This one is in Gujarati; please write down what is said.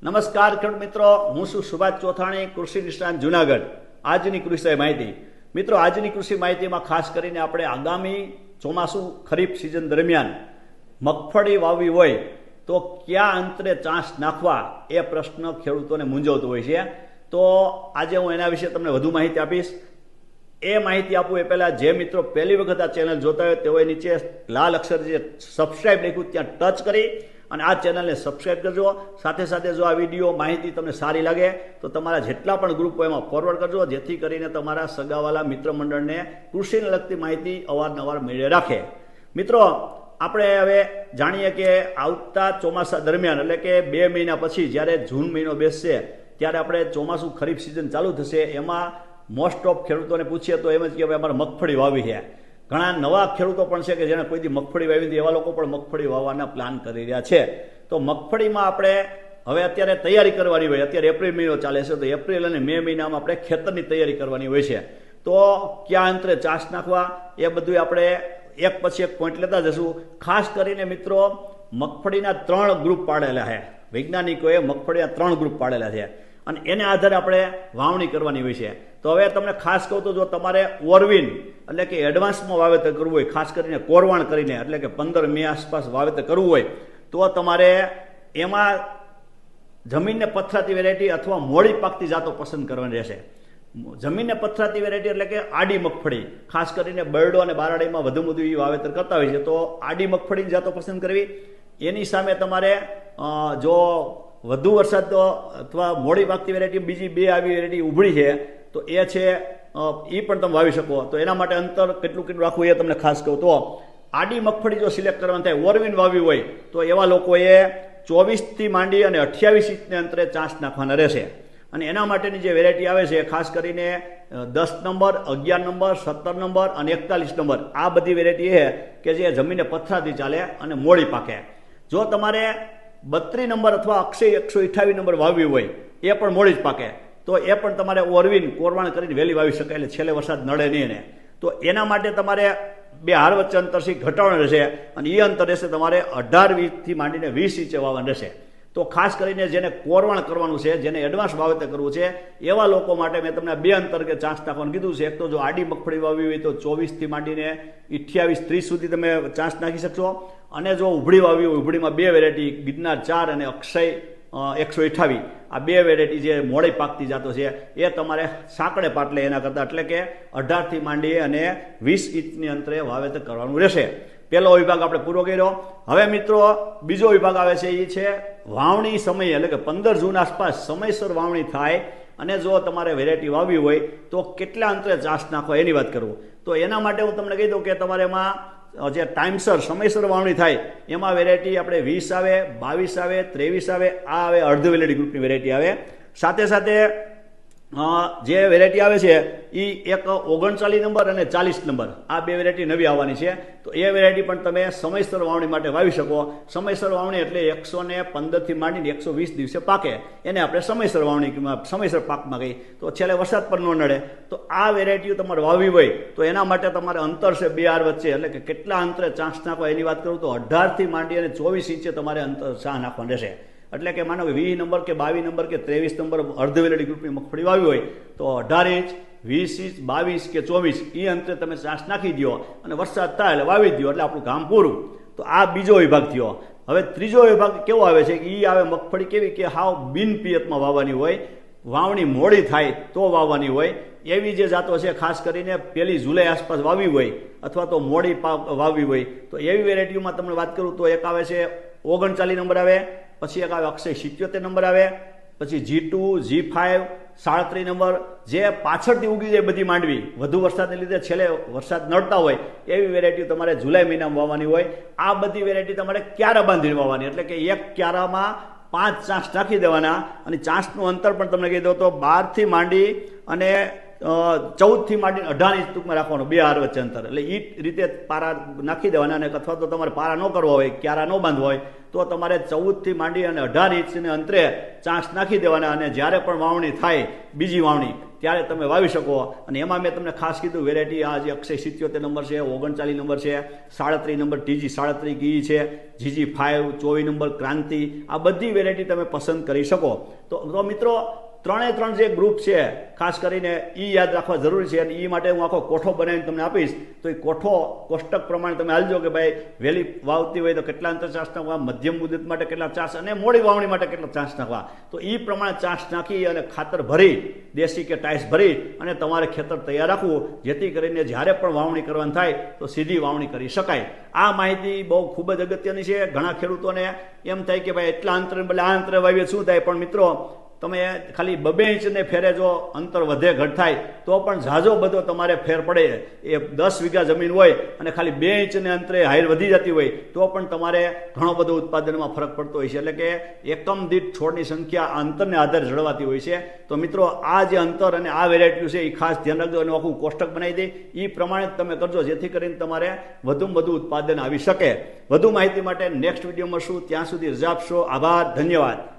નમસ્કાર ખેડૂત મિત્રો, હું છું સુભાષ ચોથાણી, કૃષિ નિષ્ણાંત જુનાગઢ. આજની કૃષિ માહિતી મિત્રો, આજની કૃષિ માહિતીમાં ખાસ કરીને આપણે આગામી ચોમાસું ખરીફ સિઝન દરમિયાન મગફળી વાવવી હોય તો કયા અંતરે ચાંસ નાખવા એ પ્રશ્ન ખેડૂતોને મૂંઝવતો હોય છે. તો આજે હું એના વિશે તમને વધુ માહિતી આપીશ. એ માહિતી આપું એ પહેલાં જે મિત્રો પહેલી વખત આ ચેનલ જોતા હોય તેઓએ નીચે લાલ અક્ષર જે સબસ્ક્રાઇબ લખ્યું ત્યાં ટચ કરી અને આ ચેનલને સબસ્ક્રાઇબ કરજો. સાથે સાથે જો આ વિડીયો માહિતી તમને સારી લાગે તો તમારા જેટલા પણ ગ્રુપ હોય એમાં ફોરવર્ડ કરજો, જેથી કરીને તમારા સગાવાલા મિત્ર મંડળને કૃષિને લગતી માહિતી અવારનવાર મેળવી રાખે. મિત્રો, આપણે હવે જાણીએ કે આવતા ચોમાસા દરમિયાન એટલે કે 2 મહિના પછી જ્યારે જૂન મહિનો બેસશે ત્યારે આપણે ચોમાસું ખરીફ સિઝન ચાલુ થશે. એમાં મોસ્ટ ઓફ ખેડૂતોને પૂછીએ તો એમ જ કે અમારે મગફળી વાવી છે. ઘણા નવા ખેડૂતો પણ છે કે જેણે કોઈથી મગફળી વાવી હતી, એવા લોકો પણ મગફળી વાવવાના પ્લાન કરી રહ્યા છે. તો મગફળીમાં આપણે હવે અત્યારે તૈયારી કરવાની હોય. અત્યારે એપ્રિલ મહિનો ચાલે છે, તો એપ્રિલ અને મે મહિનામાં આપણે ખેતરની તૈયારી કરવાની હોય છે. તો ક્યાં અંતરે ચાસ નાખવા એ બધું આપણે એક પછી એક પોઈન્ટ લેતા જશું. ખાસ કરીને મિત્રો, મગફળીના 3 ગ્રુપ પાડેલા છે. વૈજ્ઞાનિકોએ મગફળીના 3 ગ્રુપ પાડેલા છે અને એને આધારે આપણે વાવણી કરવાની હોય છે. તો હવે તમને ખાસ કહું તો જો તમારે ઓરવીન એટલે કે એડવાન્સમાં વાવેતર કરવું હોય, ખાસ કરીને કોરવાણ કરીને એટલે કે 15 મે આસપાસ વાવેતર કરવું હોય તો તમારે એમાં જમીનને પથરાતી વેરાયટી અથવા મોડી પાકતી જાતો પસંદ કરવાની રહેશે. જમીનને પથરાતી વેરાયટી એટલે કે આડી મગફળી, ખાસ કરીને બરડો અને બારાડીમાં વધુ એ વાવેતર કરતા હોય છે, તો આડી મગફળીની જાતો પસંદ કરવી. એની સામે તમારે જો વધુ વરસાદ અથવા મોડી પાકતી વેરાયટી બીજી 2 આવી વેરાયટી ઉભરી છે તો એ છે એ પણ તમે વાવી શકો. તો એના માટે અંતર કેટલું રાખવું એ તમને ખાસ કહું તો આડી મગફળી જો સિલેક્ટ કરવાનું થાય, ઓરવીન વાવી હોય તો એવા લોકોએ 24 થી માંડી અને 28 ઇંચને અંતરે ચાંસ નાખવાના રહેશે. અને એના માટેની જે વેરાયટી આવે છે ખાસ કરીને 10 નંબર, 11 નંબર, 17 નંબર અને 41 નંબર, આ બધી વેરાયટી એ કે જે જમીને પથરાથી ચાલે અને મોડી પાકે. જો તમારે 32 નંબર અથવા અક્ષય 128 નંબર વાવવી હોય એ પણ મોડી જ પાકે, તો એ પણ તમારે ઓરવીન કોરવાણ કરીને વહેલી વાવી શકાય, એટલે છેલ્લે વરસાદ નડે નહીં એને. તો એના માટે તમારે 2 હાર વચ્ચે અંતરથી ઘટાડવાનું રહેશે અને એ અંતર રહેશે તમારે 18 થી માંડીને 20 ઇંચે વાવવાનું રહેશે. તો ખાસ કરીને જેને કોરવાણ કરવાનું છે, જેને એડવાન્સ વાવેતર કરવું છે, એવા લોકો માટે મેં તમને 2 અંતર કે ચાંસ નાખવાનું કીધું છે. એક તો જો આડી મગફળી વાવી હોય તો 24 થી માંડીને 28-30 સુધી તમે ચાંસ નાખી શકશો. અને જો ઉભળી વાવી હોય, ઉભળીમાં 2 વેરાયટી ગિરનાર 4 અને અક્ષય 128, આ 2 વેરાયટી જે મોડી પાકતી જાતો છે એ તમારે સાંકડે પાટલે એના કરતાં એટલે કે 18 થી માંડી અને 20 ઇંચની અંતરે વાવેતર કરવાનું રહેશે. પહેલો વિભાગ આપણે પૂરો કર્યો. હવે મિત્રો, બીજો વિભાગ આવે છે એ છે વાવણી સમય, એટલે કે 15 જૂન આસપાસ સમયસર વાવણી થાય અને જો તમારે વેરાયટી વાવવી હોય તો કેટલા અંતરે ચાંસ નાખવા એની વાત કરું. તો એના માટે હું તમને કહી દઉં કે તમારે એમાં જે ટાઈમસર સમયસર વાવણી થાય એમાં વેરાયટી આપણે 20 આવે, 22 આવે, 23 આવે, આ આવે અર્ધ વેલેડી ગ્રુપની વેરાયટી આવે. સાથે સાથે જે વેરાયટી આવે છે એ એક 39 નંબર અને 40 નંબર, આ 2 વેરાયટી નવી આવવાની છે. તો એ વેરાયટી પણ તમે સમયસર વાવણી માટે વાવી શકો. સમયસર વાવણી એટલે 115 થી માંડીને 120 દિવસે પાકે, એને આપણે સમયસર વાવણીમાં સમયસર પાકમાં ગઈ તો છેલ્લે વરસાદ પણ ન નડે. તો આ વેરાયટીઓ તમારે વાવવી હોય તો એના માટે તમારે અંતર છે 2 હાર વચ્ચે, એટલે કે કેટલા અંતરે ચાંસ નાખવા એની વાત કરું તો 18 થી માંડી અને 24 ઇંચે તમારે અંતર ચાં નાખવાનું રહેશે. એટલે કે માનો કે 20 નંબર કે 22 નંબર કે 23 નંબર અર્ધ વેલેડી ગ્રુપની મગફળી વાવી હોય તો 18 ઇંચ, 20 ઇંચ, 22 કે 24 એ અંતરે તમે ચાંસ નાખી દો અને વરસાદ થાય એટલે વાવી દો, એટલે આપણું કામ પૂરું. તો આ બીજો વિભાગ થયો. હવે ત્રીજો વિભાગ કેવો આવે છે? એ આવે મગફળી કેવી કે હાવ બિનપિયતમાં વાવવાની હોય, વાવણી મોડી થાય તો વાવવાની હોય એવી જે જાતો છે. ખાસ કરીને 1 જુલાઈ આસપાસ વાવી હોય અથવા તો મોડી વાવવી હોય તો એવી વેરાયટીઓમાં તમને વાત કરું તો એક આવે છે 39 નંબર આવે, પછી એક આવે અક્ષય 77 નંબર આવે, પછી G2, G5, 37 નંબર, જે પાછળથી ઉગી જાય બધી માંડવી, વધુ વરસાદને લીધે છેલ્લે વરસાદ નડતા હોય એવી વેરાયટી તમારે જુલાઈ મહિનામાં વાવવાની હોય. આ બધી વેરાયટી તમારે ક્યારા બાંધીને વાવવાની, એટલે કે એક ક્યારામાં 5 ચાંસ નાખી દેવાના. અને ચાંસનું અંતર પણ તમને કહી દો તો 12 થી માંડી અને 14 થી માંડીને 18 ઇંચ ટૂંકમાં રાખવાનું, 2 હાર વચ્ચે અંતર. એટલે એ રીતે પારા નાખી દેવાના. અને અથવા તો તમારે પારા ન કરવા હોય, ક્યારા ન બાંધવા હોય તો તમારે 14 થી માંડી અને 18 ઇંચને અંતરે ચાંસ નાખી દેવાના. અને જ્યારે પણ વાવણી થાય બીજી વાવણી ત્યારે તમે વાવી શકો. અને એમાં મેં તમને ખાસ કીધું વેરાયટી આ જે અક્ષય 77 નંબર છે, 39 નંબર છે, 37 નંબર TG 37 ગી છે, GG 5, 24 નંબર ક્રાંતિ, આ બધી વેરાયટી તમે પસંદ કરી શકો. તો મિત્રો ત્રણે ત્રણ જે ગ્રુપ છે ખાસ કરીને યાદ રાખવા જરૂરી છે. અને માટે હું આખો કોઠો બનાવીને તમને આપીશ. તો એ કોઠો કોષ્ટક પ્રમાણે તમે હાલજો કે ભાઈ વહેલી વાવતી હોય તો કેટલા અંતર ચાસ નાખવા, મધ્યમ મુદત માટે કેટલા ચાસ અને મોડી વાવણી માટે કેટલા ચાસ નાખવા. તો એ પ્રમાણે ચાસ નાખી અને ખાતર ભરી, દેશી કે ટાઈસ ભરી અને તમારે ખેતર તૈયાર રાખવું, જેથી કરીને જ્યારે પણ વાવણી કરવાની થાય તો સીધી વાવણી કરી શકાય. આ માહિતી બહુ ખૂબ જ અગત્યની છે. ઘણા ખેડૂતોને એમ થાય કે ભાઈ એટલા અંતરે બદલે આ અંતરે વાવીએ શું થાય, પણ મિત્રો તમે ખાલી 2 ઇંચને ફેરે જો અંતર વધે ઘટ થાય તો પણ ઝાઝો બધો તમારે ફેર પડે. એ 10 વીઘા જમીન હોય અને ખાલી 2 ઇંચને અંતરે હાઈર વધી જતી હોય તો પણ તમારે ઘણો બધો ઉત્પાદનમાં ફરક પડતો હોય છે. એટલે કે એકમ દીઠ છોડની સંખ્યા અંતરને આધારે જળવાતી હોય છે. તો મિત્રો આ જે અંતર અને આ વેરાયટી છે એ ખાસ ધ્યાન રાખજો અને આખું કોષ્ટક બનાવી દે એ પ્રમાણે તમે કરજો, જેથી કરીને તમારે વધુમાં વધુ ઉત્પાદન આવી શકે. વધુ માહિતી માટે નેક્સ્ટ વિડીયો મળશું. ત્યાં સુધી રજા આપશો. આભાર, ધન્યવાદ.